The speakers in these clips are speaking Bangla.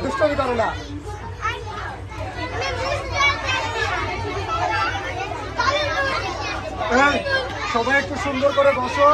দুষ্টমি করো না। সবাই একটু সুন্দর করে বসো।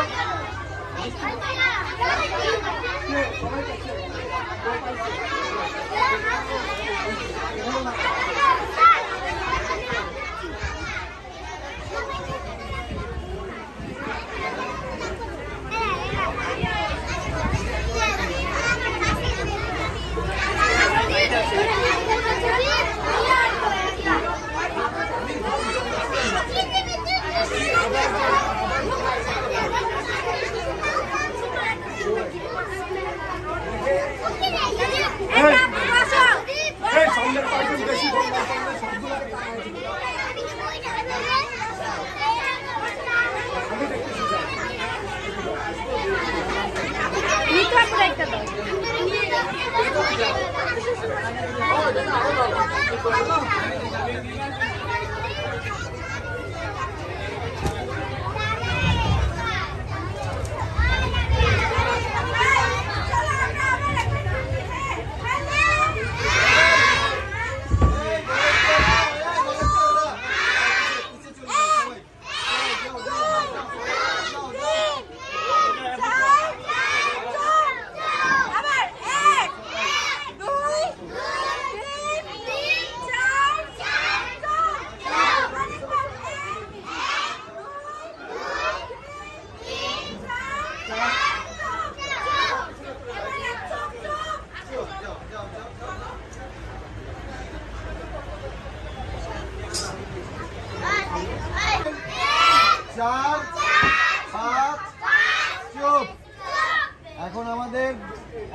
এখন আমাদের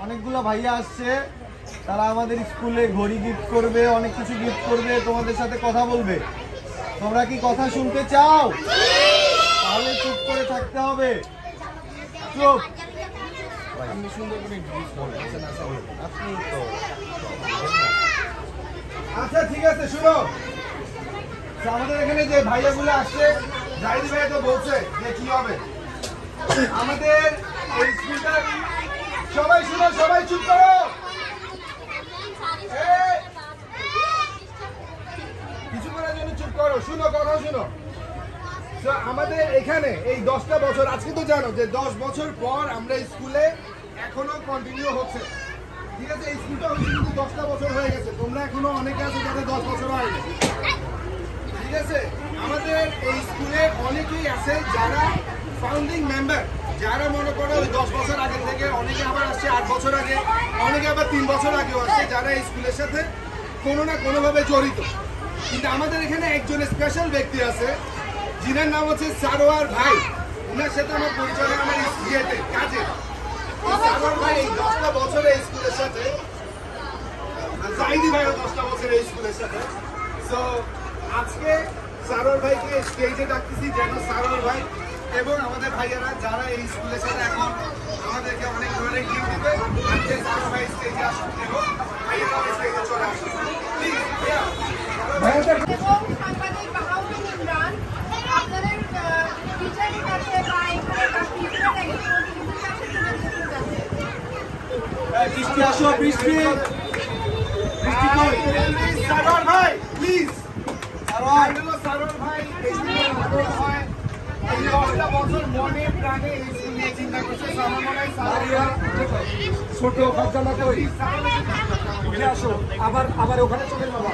অনেকগুলো ভাইয়া আসছে, তারা আমাদের স্কুলে ঘড়ি গিফট করবে, অনেক কিছু গিফট করবে, তোমাদের সাথে কথা বলবে। তোমরা কি কথা শুনতে চাও? তাহলে চুপ করে থাকতে হবে। চুপ। আচ্ছা ঠিক আছে, শুনো, আমাদের এখানে যে ভাইয়াগুলো আসছে, জাহিদ ভাই তো বলছে যে কি হবে আমাদের এই স্কুলটা। সবাই শুনো, সবাই চুপ করো, কিছুক্ষণের জন্য চুপ করো, শুনো, কথা শুনো। আমাদের এখানে এই 10টা বছর, আজকে তো জানো যে 10 বছর পর আমরা স্কুলে এখনো কন্টিনিউ হচ্ছে, ঠিক আছে? এই স্কুলটা হচ্ছে কিন্তু 10টা বছর হয়ে গেছে, তোমরা এখনো অনেকে আছে যাদের 10 বছর হয়নি, ঠিক আছে? আমাদের এই স্কুলে অনেকেই আছে যারা ফাউন্ডিং মেম্বার, যারা মনে করো ওই 10 বছর আগে থেকে, অনেকে আবার আসছে 8 বছর আগে, অনেকে আবার 3 বছর আগেও আসছে, যারা এই স্কুলের সাথে কোনো না কোনোভাবে জড়িত। কিন্তু আমাদের এখানে একজন স্পেশাল ব্যক্তি আছে, যিনার নাম হচ্ছে সারোয়ার ভাই। ওনার সাথে আমার পরিচয় আমার ইয়েতে কাজে। সারোয়ার ভাই এই 10টা বছর এই স্কুলের সাথে, জাহিদি ভাইও 10টা বছর এই স্কুলের সাথে। সো আজকে সারোয়ার ভাইকে স্টেজে ডাকতেছি যেন সারোয়ার ভাই এবং আমাদের ভাইয়ারা যারা এই স্কুলের সাথে এখন আমাদেরকে অনেক ধরনের গিফট দিবে, আজকে সারোয়ার ভাই স্টেজে আসুন এবং ভাইয়ারা স্টেজে চলে আসুন প্লিজ। বৃষ্টি আসো, বৃষ্টি, বৃষ্টি কই? সারোয়ার ভাই প্লিজ, সারোয়ার ভাই হয় এই 10টা বছর মনে প্রাণে এই স্কুল নিয়ে চিন্তা করছে। আমার মনে হয় ছোট খরচাটা কই উঠে আসো, আবার আবার ওখানে চলে যাবো।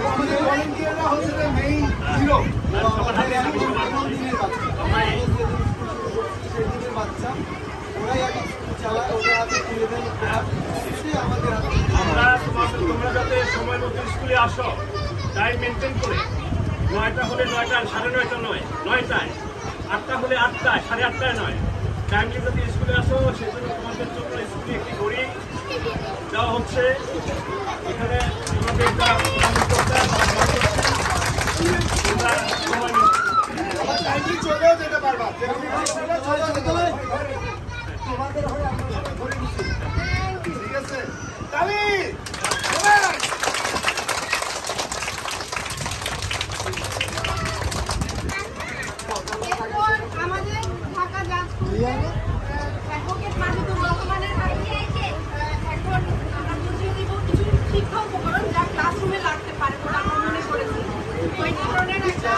আমাদের ভলেন্টিয়াররা হচ্ছে মেইন হিরো, বাচ্চা ওরাই আগে চালায়, ওরা হাতে তুলে দেন। তোমরা যাতে সময় মতো স্কুলে আসো, টাইম মেনটেন করে, 9টা হলে 9টা, 9:30 নয়, 9টায়, 8টা হলে 8টায়, 8:30টায় নয়, টাইমলি যদি স্কুলে আসো সেজন্য তোমাদের জন্য স্কুলে একটি ঘড়ি দেওয়া হচ্ছে। এখানে আমাদের যা তোমরা সময় আবার টাইমলি চলেও যেতে পারবা, তোমাদের হয়ে আমরা সবাই ঘুরে দিচ্ছি। ঠিক আছে, তালি আমাদের ঢাকা জাজ অ্যাডভোকেট মাজিদুর রহমানের হাতে এখন আমরা বুঝিয়ে দিব কিছু শিক্ষা উপকরণ যা ক্লাসরুমে লাগতে পারে বলে আমরা মনে করেছি। তো এই ধরনের একটা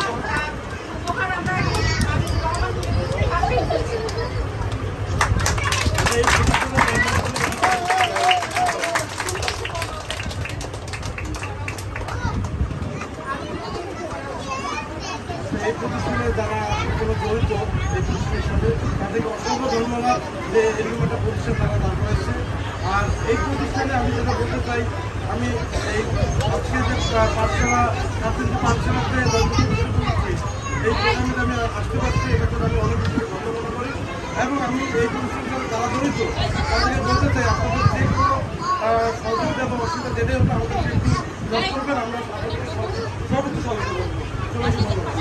উপহার আমরা মাজিদুর রহমানকে এই প্রতিষ্ঠানে যারা কোনো জড়িত এই প্রতিষ্ঠানের সাথে তাদেরকে অসংখ্য ধন্যবাদ যে এরকম একটা প্রতিষ্ঠান তারা দাঁড় করেছে। আর এই প্রতিষ্ঠানে আমি যেটা বলতে চাই, আমি এই আজকে যে পাঠশালা ছাত্রীদের পাঠশালাতে এই প্রোগ্রামে আমি আসতে পারছি, এটা করে আমি অনেক কিছু ভালো মনে করি। এবং আমি এই প্রতিষ্ঠানের সাথে যারা জড়িত তাদেরকে বলতে চাই, আপনাদের যে কোনো সহযোগিতা বা অসুবিধা যেটাই হলে আমাদেরকে একটু জব করবেন, আমরা আপনাদেরকে সর্বোচ্চ সহযোগিতা করবো। সবাইকে ধন্যবাদ।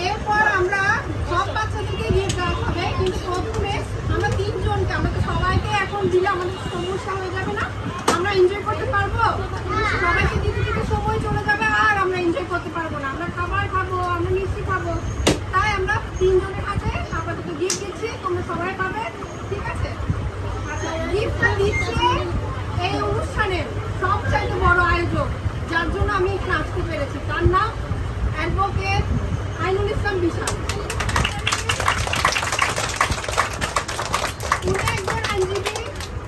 এরপর আমরা সব বাচ্চাদেরকে নিয়ে যাওয়া হবে, কিন্তু প্রথমে আমরা 3 জনকে, আমরা তো সবাইকে এখন দিলে আমাদের সমস্যা হয়ে যাবে না, আমরা এনজয় করতে পারবো? সবাইকে দিতে দিতে সময় চলে যাবে আর আমরা এনজয় করতে পারবো না। আমরা খাবার খাবো, আমরা মিষ্টি খাবো, তাই আমরা 3 জনের হাতে আপাতত গিফট দিচ্ছি, তোমরা সবাই পাবে, ঠিক আছে? আচ্ছা, গিফটটা দিচ্ছে এই অনুষ্ঠানের সবচাইতে বড় আয়োজক, যার জন্য আমি এখানে আসতে পেরেছি, তার নাম অ্যাডভোকেট আইনুল ইসলাম বিশাল। উনি একজন আইনজীবী,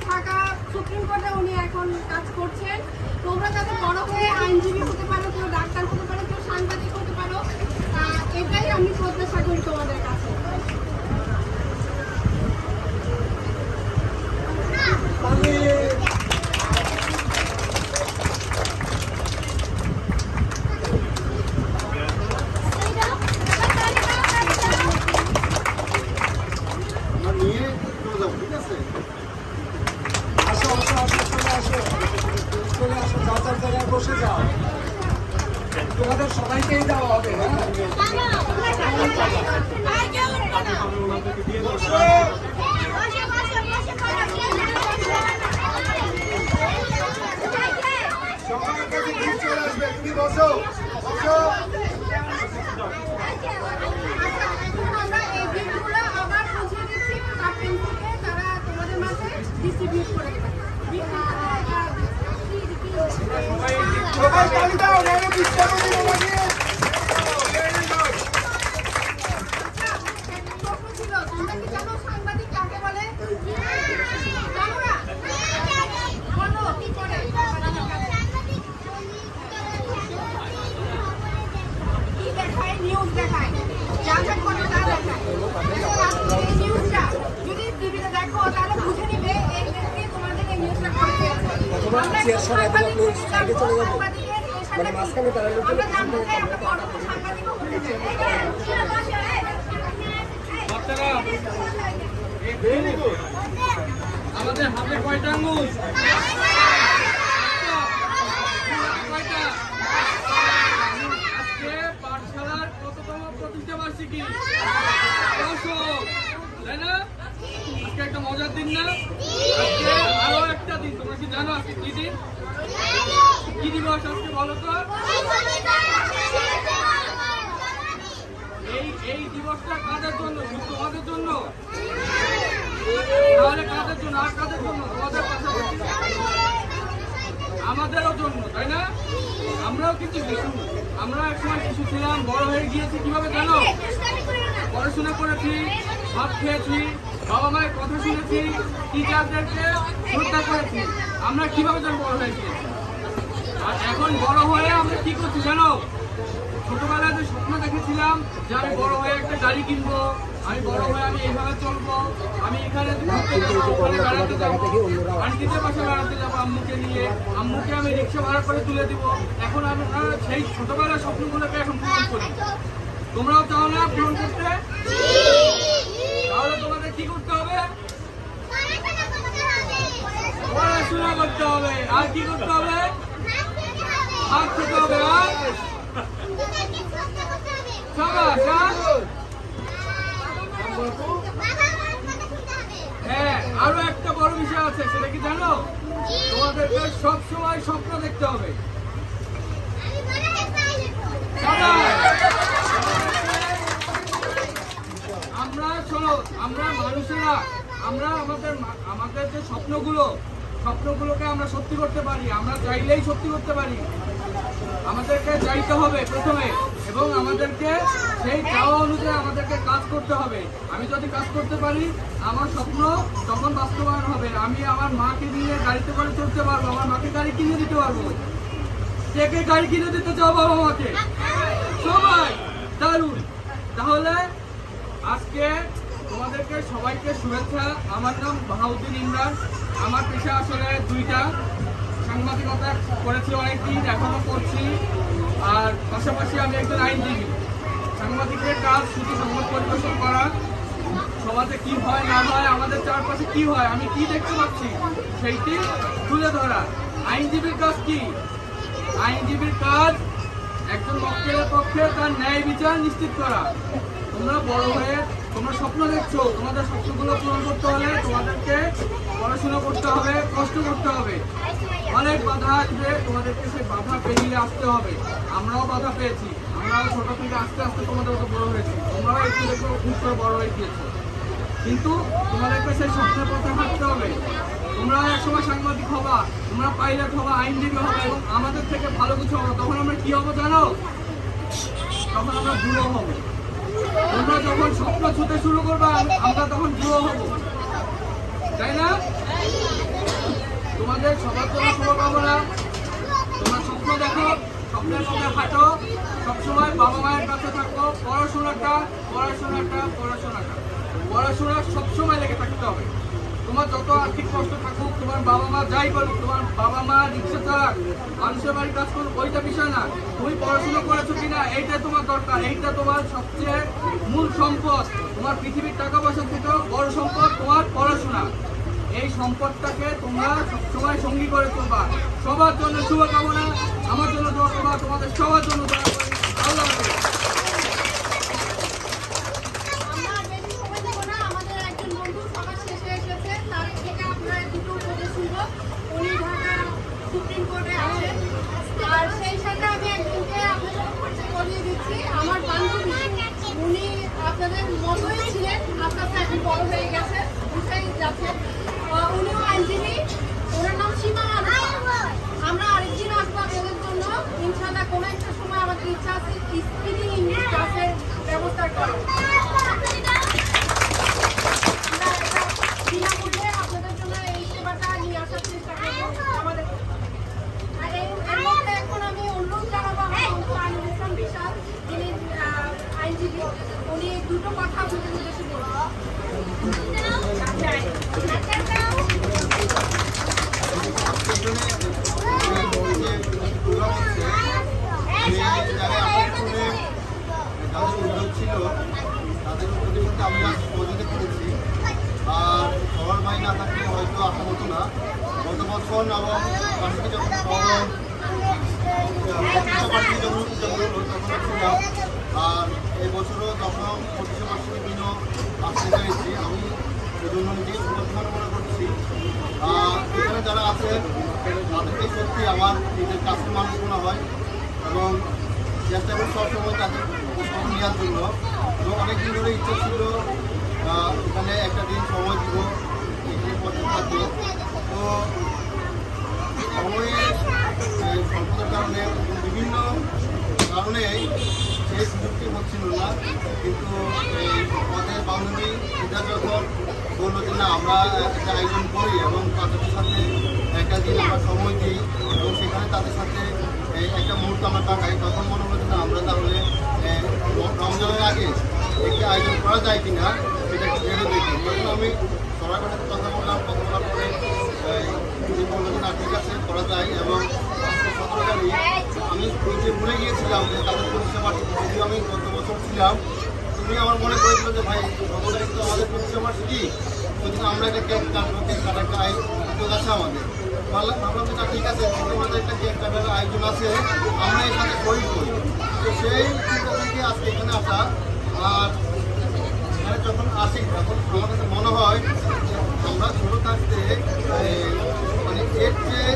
ঢাকা সুপ্রিম কোর্টে উনি এখন কাজ করছেন। তোমরা যাতে বড় হয়ে আইনজীবী হতে পারো, কেউ ডাক্তার হতে পারো, কেউ সাংবাদিক হতে পারো, এটাই আমি প্রত্যাশা করি তোমাদের কাছে। বসে যাও, তোমাদের সবাইকেই দেওয়া হবে। তুমি বসো, বসো। আমরা এই গিফটগুলো আবার বুঝিয়ে দিচ্ছি, কাপেন থেকে তারা তোমাদের মাঝে ডিস্ট্রিবিউট করে দেবে। সবাই তালি দাও, নাহলে বিশ্বাস করি তোমাকে। তোমরা কি জানো সাংবাদিক কাকে বলে? জানো না? বলো কি করে? কি দেখায়? নিউজ দেখায়, যা যা করে তা দেখায়। এই নিউজটা যদি টিভিতে দেখো তাহলে বুঝে নিবে এই ব্যক্তি তোমাদের এই নিউজটা করে দিয়েছে। আমরা সাংবাদিকের মাঝখানে তারা আমরা জানতে চাই আমরা বড় কোনো সাংবাদিকও হতে চাই। আমাদের হাতে কয়টা আঙ্গুল? আজকে পাঠশালার কততম প্রতিষ্ঠা বার্ষিকী? তাই না? আজকে একটা মজার দিন না? আজকে আরো একটা দিন, তোমরা কি জানো আজকে কি দিন? কি দিবস আজকে বলো তো? এই দিবসটা কাদের জন্য? তোমাদের জন্য? তাহলে কাদের জন্য? আর কাদের জন্য? তোমাদের পাশাপাশি আমাদেরও জন্য, তাই না? আমরাও কিন্তু শিশু, আমরা একসময় শিশু ছিলাম, বড় হয়ে গিয়েছি কিভাবে জানো? পড়াশোনা করেছি, ভাত খেয়েছি, বাবা মায়ের কথা শুনেছি, টিচারদেরকে শ্রদ্ধা করেছি। আমরা কিভাবে যেন বড় হয়ে গিয়েছি। আর এখন বড় হয়ে আমরা কি করছি জানো? ছোটবেলায় যে স্বপ্ন দেখেছিলাম যে আমি বড় হয়ে একটা গাড়ি কিনবো, আমি বড় হয়ে আমি এইভাবে চলবো, আমি এখানে ঘুরতে যাবো, ওখানে বেড়াতে যাবো, আন্টিদের পাশে বেড়াতে যাবো আম্মুকে নিয়ে, আম্মুকে আমি রিক্সা ভাড়া করে তুলে দিব। এখন আমরা সেই ছোটবেলার স্বপ্নগুলোকে এখন পূরণ করি। তোমরাও চাও না পূরণ করতে? তাহলে তোমাদের কি করতে হবে? পড়াশোনা করতে হবে। আর কি করতে হবে? ভাত খেতে হবে। আর হ্যাঁ, আরো একটা বড় বিষয় আছে, সেটা কি জানো? তোমাদেরকে সবসময় স্বপ্ন দেখতে হবে। আমরা শোনো, আমরা মানুষেরা, আমরা আমাদের যে স্বপ্নগুলোকে আমরা সত্যি করতে পারি, আমরা চাইলেই সত্যি করতে পারি। আমাদেরকে চাইতে হবে প্রথমে, এবং আমাদেরকে সেই চাওয়া অনুযায়ী আমাদেরকে কাজ করতে হবে। আমি যদি কাজ করতে পারি, আমার স্বপ্ন তখন বাস্তবায়ন হবে। আমি আমার মাকে নিয়ে গাড়িতে করে চলতে পারবো, আমার মাকে গাড়ি কিনে দিতে পারবো। কে কে গাড়ি কিনে দিতে চাও বাবা মাকে? সবাই? দারুণ। তাহলে আজকে তোমাদেরকে সবাইকে শুভেচ্ছা। আমার নাম বাহাউদ্দিন ইমরান। আমার পেশা আসলে দুইটা, সাংবাদিকতা করেছি অনেকদিন, এখনো করছি, আর পাশাপাশি আমি একজন আইনজীবী। সাংবাদিকের কাজ শুধু সংবাদ পরিবেশন করা, সমাজে কি হয় না হয়, আমাদের চারপাশে কি হয়, আমি কি দেখতে পাচ্ছি সেইটি তুলে ধরা। আইনজীবীর কাজ কি? আইনজীবীর কাজ একজন মক্কেলের পক্ষে তার ন্যায় বিচার নিশ্চিত করা। তোমরা বড় হয়ে তোমরা স্বপ্ন দেখছো, তোমাদের স্বপ্নগুলো পূরণ করতে হলে তোমাদেরকে পড়াশোনা করতে হবে, কষ্ট করতে হবে, অনেক বাধা আসবে, তোমাদেরকে সেই বাধা পেরিয়ে আসতে হবে। আমরাও বাধা পেয়েছি, আমরাও ছোট থেকে আস্তে আস্তে তোমাদের মতো বড় হয়েছি, তোমরাও একটু দেখো খুব করে বড় হয়ে গিয়েছো। কিন্তু তোমাদেরকে সেই স্বপ্নের পথে হাঁটতে হবে। তোমরা একসময় সাংবাদিক হবা, তোমরা পাইলট হবা, আইনজীবী হবা, এবং আমাদের থেকে ভালো কিছু হবো। তখন আমরা কি হবো জানো? তখন আমরা বুড়ো হবো। তোমরা যখন স্বপ্ন ছুটে শুরু করবা, আমরা তখন বুড়ো হবো, তাই না? তোমাদের সবার জন্য শুভকামনা। তোমরা স্বপ্ন দেখো, স্বপ্নের পথে হাঁটো, সবসময় বাবা মায়ের কাছে থাকো। পড়াশোনা সবসময় লেগে থাকতে হবে। তোমার যত আর্থিক কষ্ট থাকুক, তোমার বাবা মা যাই করুক, তোমার বাবা মা রিক্সা চালাক, মানুষের বাড়ির কাজ করুক, ওইটা বিষয় না। তুমি পড়াশোনা করেছো কিনা এইটা তোমার দরকার, এইটা তোমার সবচেয়ে মূল সম্পদ। তোমার পৃথিবীর টাকা পয়সা থেকেও বড় সম্পদ তোমার পড়াশোনা। এই সম্পদটাকে তোমরা সবসময় সঙ্গী করে তুলবা। সবার জন্য শুভকামনা, আমার জন্য দোয়া করবা, তোমাদের সবার জন্য দোয়া করি। আল্লাহ হাফেজ। সুপ্রিম কোর্টে আছেন, আর সেই সাথে আমি একজনকে আপনাদের পরিচয় করিয়ে দিচ্ছি। আমার বান্ধবী, উনি আপনাদের মতোই ছিলেন, আস্তে আস্তে এখন বড় হয়ে গেছে, বুঝাই যাচ্ছে। উনিও আইনজীবী, ওনার নাম সীমা মানুষ। আমরা আরেকদিন আসবো আপনাদের জন্য ইনশাল্লাহ। কোনো একটা সময় আমাদের ইচ্ছা আছে স্পিকিং ইংলিশ ক্লাসের ব্যবস্থা করা। বিনামূল্যে আপনাদের জন্য এই সেবাটা নিয়ে আসার চেষ্টা করবো আমাদের। এখন আমি অনুরোধ জানাবো আনিল ইসলাম বিশাল, যিনি আইনজীবী, উনি দুটো কথা আপনাদের উদ্দেশ্যে বলবো। ছিল তাদের প্রতিমধ্যে আমি আজ পৌঁছাতে পেরেছি। আর সবার ভাই না থাকলে হয়তো আসা হতো না। গত বছর এবং পাশে যখন যখন তখন ছিলাম। আর এই বছরও যখন 25 বার্ষিকীর দিন আসতে পেরেছি, আমি এই জন্য নিজেকে শুভকামনা মনে করছি। এখানে যারা আছেন তাদেরকে সত্যি আমার নিজের কাছে মানুষ মনে হয়, এবং চেষ্টা করি সবসময় তাদের নেওয়ার জন্য। এবং অনেকদিন ধরে ইচ্ছা ছিল এখানে একটা দিন সময় দিব, এখানে পথে থাকবো। তো সময়ের স্বল্পতার কারণে বিভিন্ন কারণে সেই সুযোগটি হচ্ছিল না। কিন্তু এই পথের বান্ধবী এটা যখন বললো যে না আমরা একটা আয়োজন করি এবং তাদের সাথে একটা দিন আমরা সময় দিই, এবং সেখানে তাদের সাথে একটা মুহূর্ত আমরা তাকাই, তখন মনে হলো না আমরা তাহলে রমজানের আগে একটি আয়োজন করা যায় কিনা সেটা একটু ভেবে দেখি। তখন আমি সবার সাথে কথা বললাম, কথা বলার পরে তিনি বললেন না ঠিক আছে করা যায়। এবং 17 তারিখ আমি নিজে ভুলে গিয়েছিলাম যে তাদের পরিষেবা, যদিও আমি গত বছর ছিলাম, তুমি আমার মনে করেছিল যে ভাই গত তারিখ তো আমাদের পরিষেবা কি, যদি আমরা একটা কেক কাটবো, কেক কাটার একটা উদ্যোগ আছে আমাদের। ভাবলাম যে না ঠিক আছে, আমাদের একটা কেক কাটার আয়োজন আছে, আমরা এখানে শরীর করি। তো সেই চিন্তা থেকে আজকে এখানে আসা। আর এখানে যখন আসি তখন আমার কাছে মনে হয় আমরা ছোটো থাকতে মানে এর চেয়ে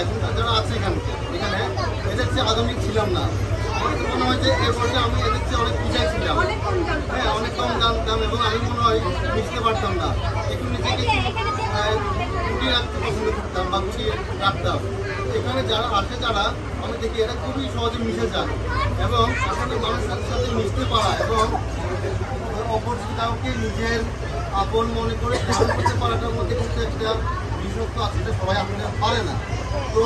এখনকার যারা আছে এখানে এদের চেয়ে আধুনিক ছিলাম না। আমার কাছে মনে হয় যে এর বছর আমি এদের চেয়ে অনেক পিছায় ছিলাম, হ্যাঁ অনেক কম জানতাম এবং আমি মনে হয় মিশতে পারতাম না, একটু নিজেকে গুটিয়ে রাখতে পছন্দ করতাম বা গুটিয়ে রাখতাম। এখানে যারা আসে যারা আমি দেখি এরা খুবই সহজে মিশে যায় এবং আসলে মানুষের সাথে মিশতে পারা এবং অপরকে নিজের আপন মনে করে গ্রহণ করতে পারাটার মধ্যে কিন্তু একটা বিশেষত্ব আছে, এটা সবাই আসলে পারে না। তো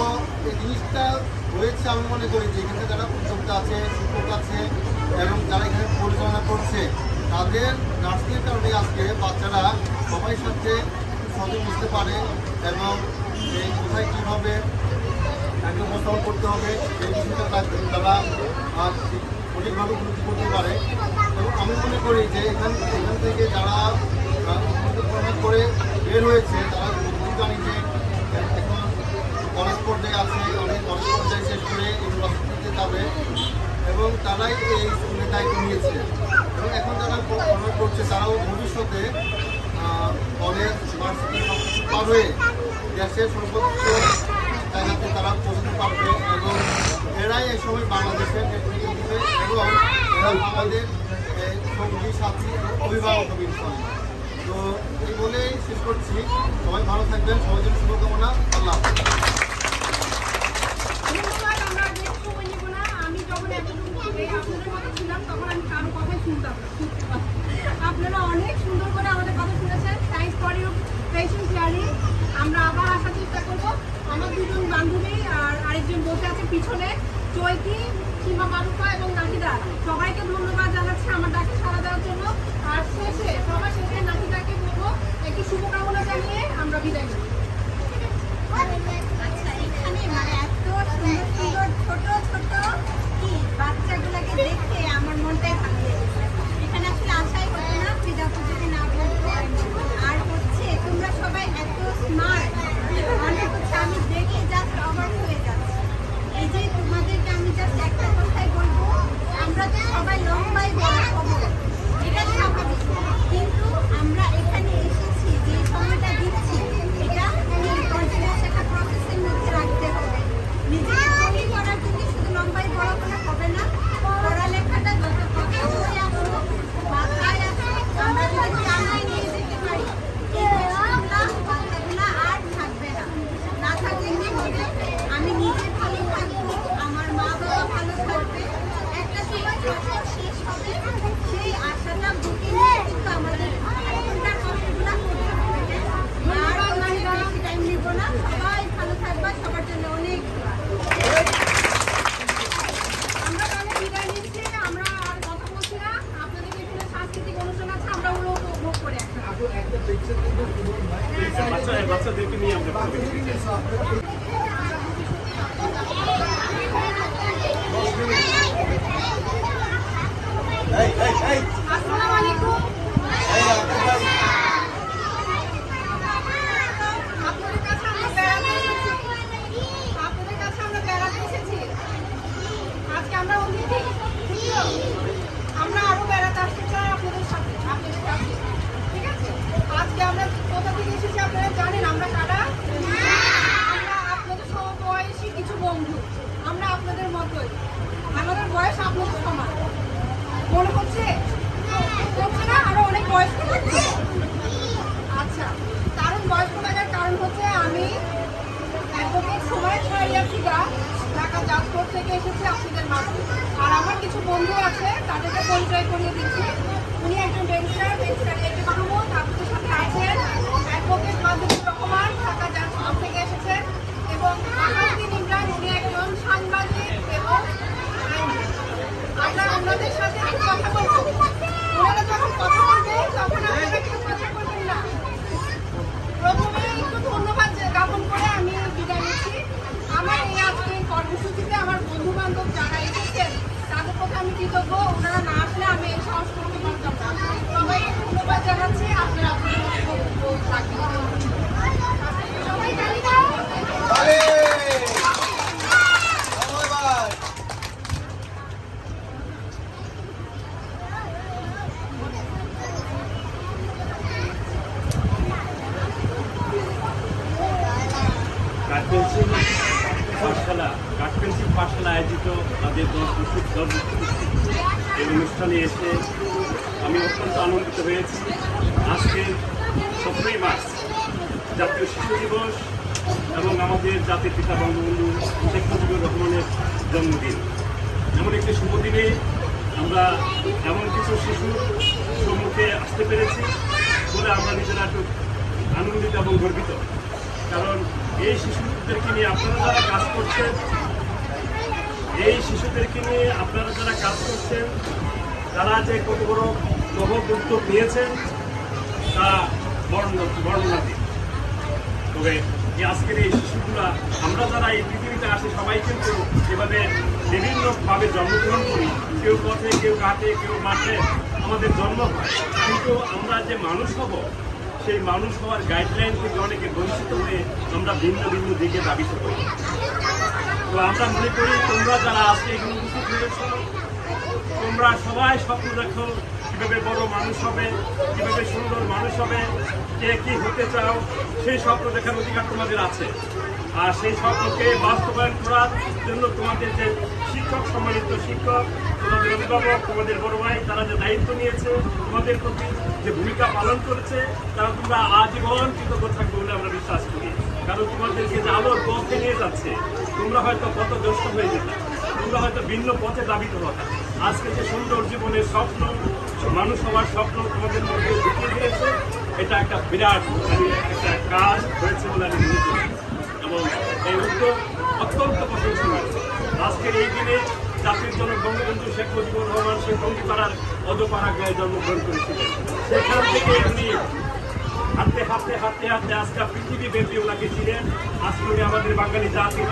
এই জিনিসটা হয়েছে আমি মনে করি যে এখানে যারা উদ্যোক্তা আছে, শিক্ষক আছে এবং যারা এখানে পরিচালনা করছে তাদের নার্সিংয়ের কারণে আজকে বাচ্চারা সবাই সাথে সহজে মিশতে পারে এবং এই কোথায় কীভাবে তাকে উপস্থাপন করতে হবে এই বিষয়টা তারা সঠিকভাবে উপলব্ধি করতে পারে। এবং আমি মনে করি যে এখান থেকে যারা পড়াশোনা করে বের হয়েছে তারা বুঝতে জানি যে এখন কলেজ পর্যায়ে আছে, অনেক কলেজ পর্যায়ে শেষ করে ইউনিভার্সিটিতে যাবে এবং তারাই এই স্কুলের দায়িত্ব নিয়েছে এবং এখন যারা পড়াশোনা করছে তারাও ভবিষ্যতে কলেজ ইউনিভার্সিটি সব কিছু পার হয়ে দেশের সর্বোচ্চ জায়গাতে তারা পৌঁছতে পারবে এবং এরাই এই সময় বাংলাদেশের নেতৃত্ব দিবে এবং এরা আমাদের সঙ্গী সাথী অভিভাবক হবে ইনশাআল্লাহ। তো এই বলেই শেষ করছি, সবাই ভালো থাকবেন, সবার জন্য শুভকামনা। আল্লাহ আপনারা অনেক সুন্দর করে আমাদের কথা শুনেছেন। Thanks for your patience hearing. আমরা আবার আসার চেষ্টা করবো। আমার দুজন বান্ধবী আর আরেকজন বসে আছে পিছনে, চৈতি, সীমা মারুফা এবং নাহিদা, সবাইকে ধন্যবাদ জানাচ্ছি আমার ডাকে সাড়া দেওয়ার জন্য। আর সবার শেষে নাহিদাকে বলবো একটি শুভকামনা জানিয়ে আমরা বিদায় নিই। আচ্ছা, এখানে মানে এত সুন্দর সুন্দর ছোট ছোট বাচ্চাগুলোকে দেখে আমার মনটাই ভালো লেগেছে। এখানে আসলে আশাই হতো না ফিদা পুজোকে না বলতো। আর হচ্ছে তোমরা সবাই এত স্মার্ট, মানে হচ্ছে আমি দেখে জাস্ট অবাক হয়ে যাচ্ছি। এই যে তোমাদেরকে আমি জাস্ট একটা কথাই বলবো, আমরা তো সবাই লম্বাই বড় হবো, এটা স্বাভাবিক, কিন্তু আমরা এখানে এসেছি যে সময়টা দিচ্ছি এটা কন্টিনিউয়াস একটা প্রসেসের মধ্যে রাখতে হবে। নিজেকে তৈরি করার জন্য শুধু লম্বাই বড় হলে হবে না, পড়ালেখাটা যত কষ্ট হয়ে আসুক মাথায় আসুক, আমরা যদি জানাই নিয়ে যেতে পারি বাচ্চাগুলা আর থাকবে না, না থাকলে কি হবে? আমি নিজে ভালো থাকবো, আমার মা বাবা ভালো থাকবে, একটা সময় যখন শেষ হবে সেই আশাটা বুকে নিয়ে কিন্তু আমাদের এখনকার কষ্টগুলা করতে হবে। আর বেশি টাইম নিব না, সবাই ভালো থাকবা, সবার জন্য অনেক দোয়া। আমরা তাহলে বিদায় নিচ্ছি। আমরা আর কথা বলছি না। আপনাদের এখানে সাংস্কৃতিক অনুষ্ঠান আছে, আমরা ওগুলো উপভোগ করে বাচ্চাদেরকে নিয়ে আমরা আসসালামু আলাইকুম। আপনাদের কাছে আমরা বেড়াতে এসেছি। আজকে আমরা অতিথি, আমরা আরো বেড়াতে আসতে চাই আপনাদের সাথে, আপনাদের কাছে, ঠিক আছে? আজকে আমরা কোথা থেকে এসেছি আপনারা জানেন আমরা কারা? আমরা আপনাদের সমবয়সী কিছু বন্ধু, আমরা আপনাদের মতোই, আমাদের বয়স আপনাদের সমান। মনে হচ্ছে না আরো অনেক বয়স্ক থাকবে? আচ্ছা, কারণ বয়স্ক থাকার কারণ হচ্ছে আমি অ্যাডভোকেট সুমাইয়া শাহরিয়ার ফিদা ঢাকা জাজকোর্ট থেকে এসেছি আপনাদের মাঝে। আর আমার কিছু বন্ধু আছে, তাদেরকে পরিচয় করিয়ে দিচ্ছি। উনি একজন ব্যারিস্টার একে মাহমুদ, আপনাদের সাথে আছেন অ্যাডভোকেট মাহমুদুর রহমান, ঢাকা জাজকোর্ট থেকে এসেছেন, এবং আহারুদ্দিন ইমরান, উনি একজন সাংবাদিক। আমরা ওনাদের সাথে কথা বলবো। ওনারা যখন কথা বলবে তখন আপনারা কেউ কথা বলবেন না। প্রথমে একটু ধন্যবাদ জ্ঞাপন করে আমি বিদায় নিচ্ছি। আমার এই আজকের কর্মসূচিতে আমার বন্ধু বান্ধব যারা এসেছেন তাদের কথা আমি কৃতজ্ঞ। ওনারা না আসলে আমি এই সাহস করতে পারতাম না। সবাইকে ধন্যবাদ জানাচ্ছি। আপনারা আপনাদের বক্তব্য রাখবেন। সবাই জানি না কাঠপেন্সিল পাঠশালা আয়োজিত তাদের এই অনুষ্ঠানে এসে আমি অত্যন্ত আনন্দিত হয়েছি। আজকে 17ই মার্চ জাতীয় শিশু দিবস এবং আমাদের জাতির পিতা বঙ্গবন্ধু শেখ মুজিবুর রহমানের জন্মদিন। এমন একটি শুভ দিনে আমরা এমন কিছু শিশুর সম্মুখে আসতে পেরেছি বলে আমরা নিজেরা একটু আনন্দিত এবং গর্বিত। কারণ এই শিশুদেরকে নিয়ে আপনারা যারা কাজ করছেন, তারা যে কত বড় মহৎ উদ্যোগ নিয়েছেন তা বর্ণনাতীত। তবে আজকের এই শিশুগুলা আমরা যারা এই পৃথিবীতে আসি সবাই কিন্তু এভাবে বিভিন্নভাবে জন্মগ্রহণ করি। কেউ পথে, কেউ ঘাটে, কেউ মাঠে আমাদের জন্ম হয়, কিন্তু আমরা যে মানুষ হব সেই মানুষ হওয়ার গাইডলাইন থেকে অনেকে বঞ্চিত হয়ে আমরা ভিন্ন ভিন্ন দিকে দাবিত করি। তো আমরা মনে করি তোমরা যারা আজকে এখানে উপস্থিত হয়েছ, তোমরা সবাই স্বপ্ন দেখো কীভাবে বড় মানুষ হবে, কীভাবে সুন্দর মানুষ হবে, কে কী হতে চাও, সেই স্বপ্ন দেখার অধিকার তোমাদের আছে। আর সেই স্বপ্নকে বাস্তবায়ন করার জন্য তোমাদের যে শিক্ষক, সম্মানিত শিক্ষক, তোমাদের অভিভাবক, তোমাদের বড় ভাই, তারা যে দায়িত্ব নিয়েছে তোমাদের প্রতি যে ভূমিকা পালন করেছে, তারা তোমরা আজীবন কৃতজ্ঞ থাকবে বলে আমরা বিশ্বাস করি। কারণ তোমাদেরকে যে আলোর পথে নিয়ে যাচ্ছে, তোমরা হয়তো পথগ্রস্ত হয়ে যেতে, তোমরা হয়তো ভিন্ন পথে দাবিত হতা। আজকে যে সুন্দর জীবনের স্বপ্ন, মানুষ হওয়ার স্বপ্ন তোমাদের মধ্যে ঢুকিয়ে দিয়েছে, এটা একটা বিরাট একটা কাজ হয়েছে বলে আমি মনে করি এবং এই উদ্যোগ অত্যন্ত প্রশংসনীয়। আজকের এই দিনে জাতির জনক বঙ্গবন্ধু শেখ মুজিবুর রহমান সেই টঙ্গিপাড়ার অদপাড়াগাঁয়ে জন্মগ্রহণ করেছিলেন। সেখান থেকে উনি হাঁটতে হাঁটতে হাঁটতে হাঁটতে আজকে পৃথিবী ব্যাপী ওনাকে ছিলেন। আজকে উনি আমাদের বাঙালি জাতি।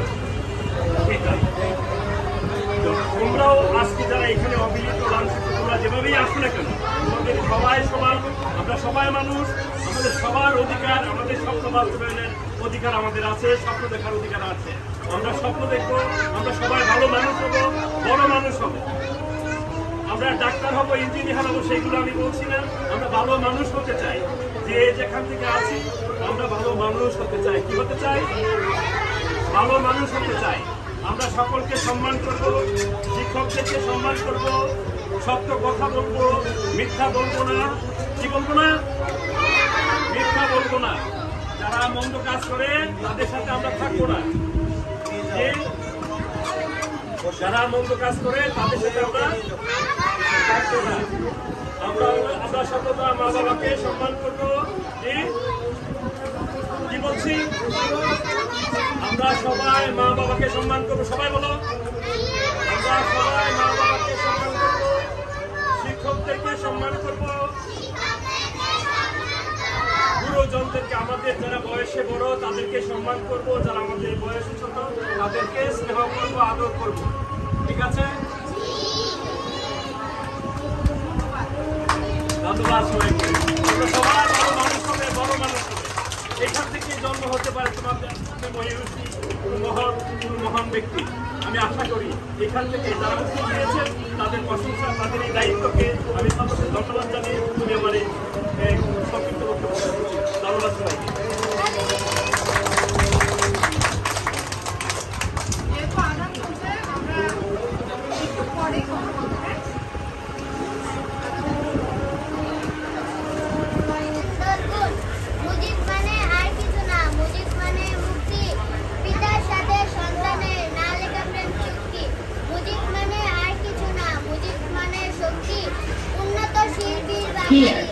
তোমরাও আজকে যারা এখানে অবিলিত লাঞ্ছিত, তোমরা যেভাবেই আসো না কেন, তোমাদের সবাই সমান, আমরা সবাই মানুষ, আমাদের সবার অধিকার, আমাদের স্বপ্ন বাস্তবায়নের অধিকার আমাদের আছে, স্বপ্ন দেখার অধিকার আছে। আমরা স্বপ্ন দেখবো, আমরা সবাই ভালো মানুষ হবো, বড় মানুষ হবো। আমরা ডাক্তার হবো, ইঞ্জিনিয়ার হবো, সেইগুলো আমি বলছি না। আমরা ভালো মানুষ হতে চাই। যে যেখান থেকে আছি আমরা ভালো মানুষ হতে চাই। কি হতে চাই? ভালো মানুষ হতে চাই। আমরা সকলকে সম্মান করব, শিক্ষকদেরকে সম্মান করব, সত্য কথা বলবো, মিথ্যা বলবো না। কি বলবো না? মিথ্যা বলবো না। যারা মন্দ কাজ করে তাদের সাথে আমরা থাকবো না। যারা মন্দ কাজ করে তাদের সাথে আমরা থাকবো না। আমরা সততা, মা বাবাকে সম্মান করবো। কি বলছি? আমরা সবাই মা বাবাকে সম্মান করবো। সবাই বলো, আমরা সবাই মা বাবাকে সম্মান করবো, শিক্ষকদেরকে সম্মান করবো, গুরুজনদেরকে, আমাদের যারা বয়সে বড় তাদেরকে সম্মান করবো, যারা আমাদের বয়সে ছোট তাদেরকে স্নেহ করবো, আদর করবো। ঠিক আছে? ধন্যবাদ সবাইকে। আমরা সবাই বড় মানুষ হবে, বড় মানুষ হবে। এখান থেকে জন্ম হতে পারে তোমাদের মহিষী মহান ব্যক্তি। আমি আশা করি এখান থেকে যারা উত্তর দিয়েছেন তাদের প্রশংসা, তাদের এই দায়িত্বকে আমি সকলকে ধন্যবাদ জানিয়ে তুমি আমার সংক্ষিপ্ত বক্তব্য। ধন্যবাদ সবাইকে।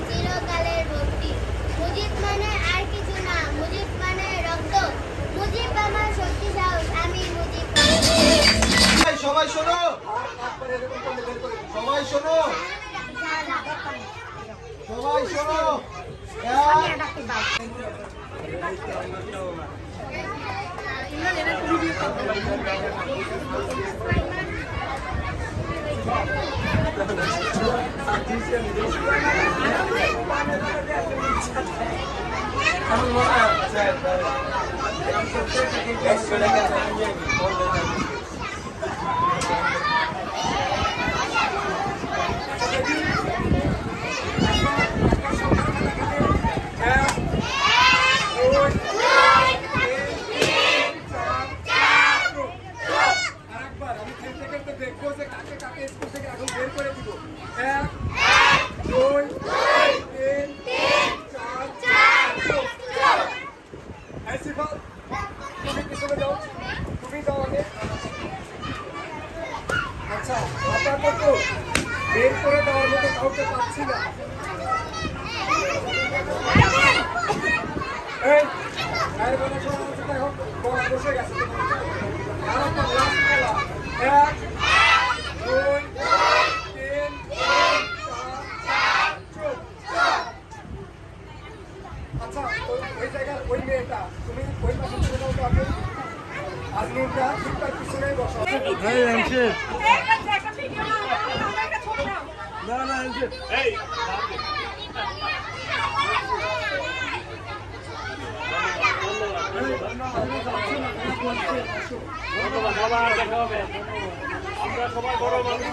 চিরকালের ভক্তি। মুজিব মানে আর কিছু না, মুজিব মানে রক্ত, মুজিব আমার শক্তি সাহস, আমি মুজিব। সবাই শোনো। সবাই শোনো, দেখবো যে কাকে কাকে স্কুল থেকে এখন বের করে দিব। 1 2 3 4 আইসিফাল তুমি পিছনে যাও, তুমি যাও আগে। আচ্ছা আপাতত বের করে দেওয়ার মতো কাউকে পাচ্ছি না। এই আর বলা শোনা হচ্ছে এখন বসে গেছে। আর একটা লাস্ট খেলা 1 2 3 4 আচ্ছা ওই জায়গায় ওই মেয়েটা তুমি ওই পাশে চলে যাও তো আগে। আর নুরটা ঠিক তার পিছনেই বসো। এই ধন্যবাদ, আবার দেখা হবে। আমরা সবাই বড় মানুষ।